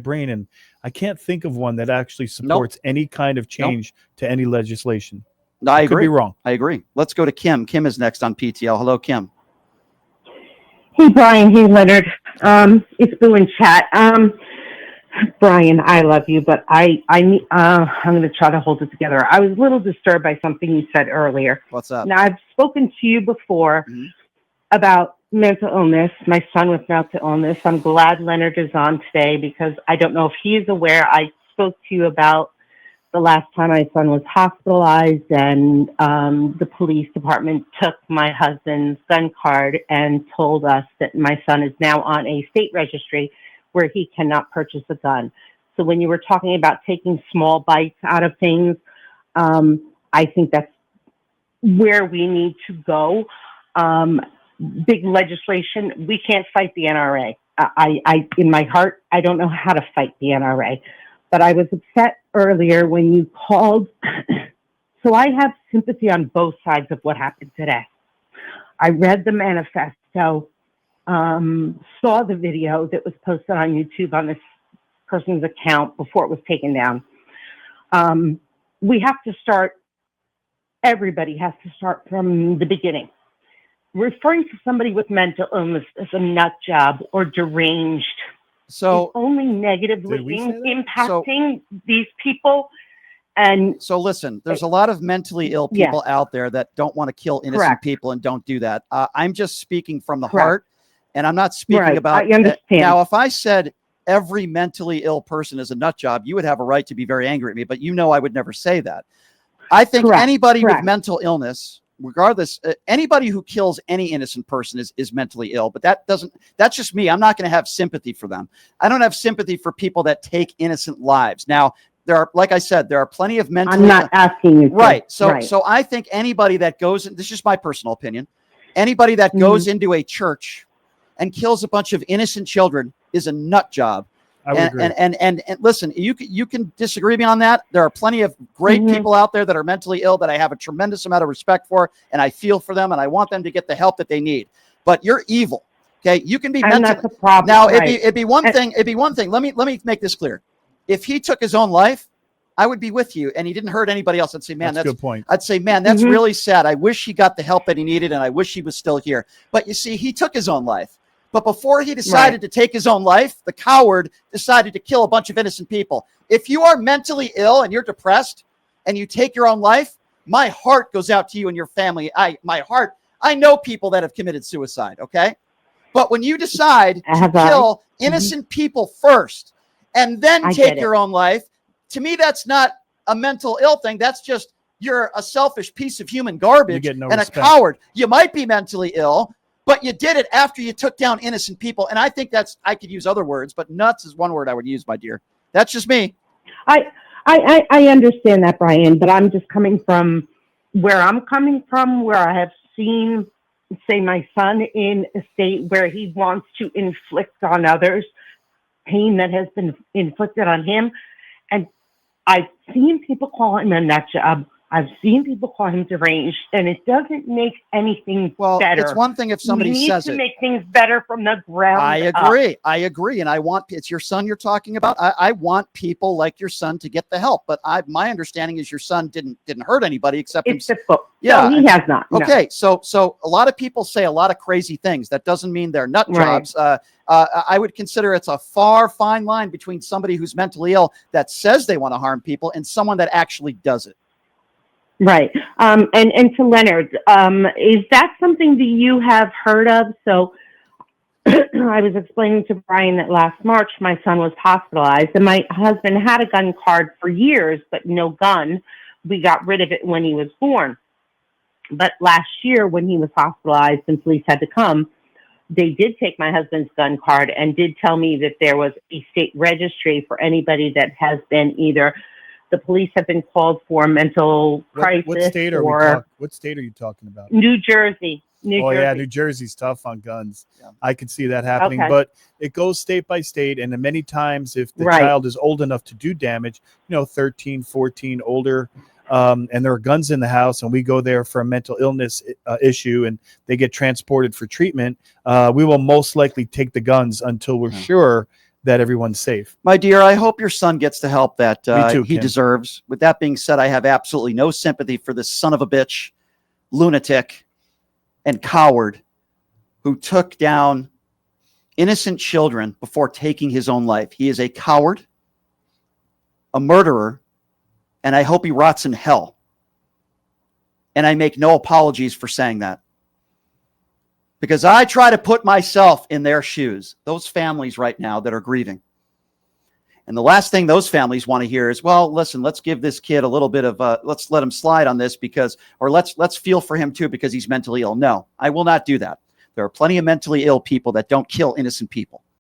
brain, and I can't think of one that actually supports any kind of change to any legislation. No, I agree. Could be wrong. I agree. Let's go to Kim. Kim is next on PTL. Hello, Kim. Hey, Brian. Hey, Leonard. It's Boo in chat. Brian, I love you, but I'm going to try to hold it together. I was a little disturbed by something you said earlier. What's up? Now, I've spoken to you before about mental illness, my son with mental illness. I'm glad Leonard is on today because I don't know if he is aware. I spoke to you about the last time my son was hospitalized, and the police department took my husband's gun card and told us that my son is now on a state registry where he cannot purchase a gun. So when you were talking about taking small bites out of things, I think that's where we need to go. Big legislation, we can't fight the NRA. I in my heart, I don't know how to fight the NRA. But I was upset earlier when you called. So I have sympathy on both sides of what happened today. I read the manifesto, saw the video that was posted on YouTube on this person's account before it was taken down. We have to start, everybody has to start from the beginning. Referring to somebody with mental illness as a nut job or deranged is only negatively impacting these people. And so listen, there's a lot of mentally ill people out there that don't want to kill innocent people and don't do that. I'm just speaking from the heart, and I'm not speaking about. I understand. Now, if I said every mentally ill person is a nut job, you would have a right to be very angry at me, but you know I would never say that. I think anybody with mental illness, regardless, anybody who kills any innocent person is mentally ill, but that's just me. I'm not going to have sympathy for them. I don't have sympathy for people that take innocent lives. Now, there are, like I said, there are plenty of mentally. I'm not asking you. Right. So I think anybody that goes, this is just my personal opinion, anybody that goes into a church and kills a bunch of innocent children is a nut job. I would agree. And listen, you can disagree with me on that. There are plenty of great people out there that are mentally ill that I have a tremendous amount of respect for, and I feel for them, and I want them to get the help that they need. But you're evil. Okay, you can be mentally. That's the problem. Now, it'd be one thing. It'd be one thing. Let me make this clear. If he took his own life, I would be with you, and he didn't hurt anybody else. I'd say, man, that's a good point. I'd say, man, that's really sad. I wish he got the help that he needed, and I wish he was still here. But you see, he took his own life. But before he decided to take his own life, the coward decided to kill a bunch of innocent people. If you are mentally ill and you're depressed and you take your own life, my heart goes out to you and your family. I know people that have committed suicide, okay? But when you decide to kill innocent people first and then take your own life, to me, that's not a mental ill thing. That's just you're a selfish piece of human garbage and a coward. You might be mentally ill, but you did it after you took down innocent people. And I think I could use other words, but nuts is one word I would use, my dear. That's just me. I understand that, Brian, but I'm just coming from where I'm coming from, where I have seen, say, my son in a state where he wants to inflict on others pain that has been inflicted on him. And I've seen people call him a nut job. I've seen people call him deranged, and it doesn't make anything better. It's one thing if somebody says it. We need to make things better from the ground up. I agree. And it's your son you're talking about. I want people like your son to get the help. But my understanding is your son didn't hurt anybody except himself. Yeah, no, he has not. No. Okay, so a lot of people say a lot of crazy things. That doesn't mean they're nut jobs. I would consider it's a fine line between somebody who's mentally ill that says they want to harm people and someone that actually does it. Right. And to Leonard, is that something that you have heard of? So I was explaining to Brian that last March, my son was hospitalized and my husband had a gun card for years, but no gun. We got rid of it when he was born. But last year when he was hospitalized and police had to come, they did take my husband's gun card and did tell me that there was a state registry for anybody that has been either the police have been called for mental crisis. What state are you talking about? New Jersey. Yeah, New Jersey's tough on guns. Yeah. I can see that happening, but it goes state by state. And many times if the child is old enough to do damage, 13, 14, older, and there are guns in the house and we go there for a mental illness issue and they get transported for treatment, we will most likely take the guns until we're sure that everyone's safe. My dear, I hope your son gets the help that he Kim. deserves. With that being said, I have absolutely no sympathy for this son of a bitch, lunatic, and coward who took down innocent children before taking his own life. He is a coward, a murderer, and I hope he rots in hell. And I make no apologies for saying that. Because I try to put myself in their shoes, those families right now that are grieving. And the last thing those families want to hear is, well, listen, let's give this kid a little bit of, let's let him slide on this because, or let's feel for him too because he's mentally ill. No, I will not do that. There are plenty of mentally ill people that don't kill innocent people.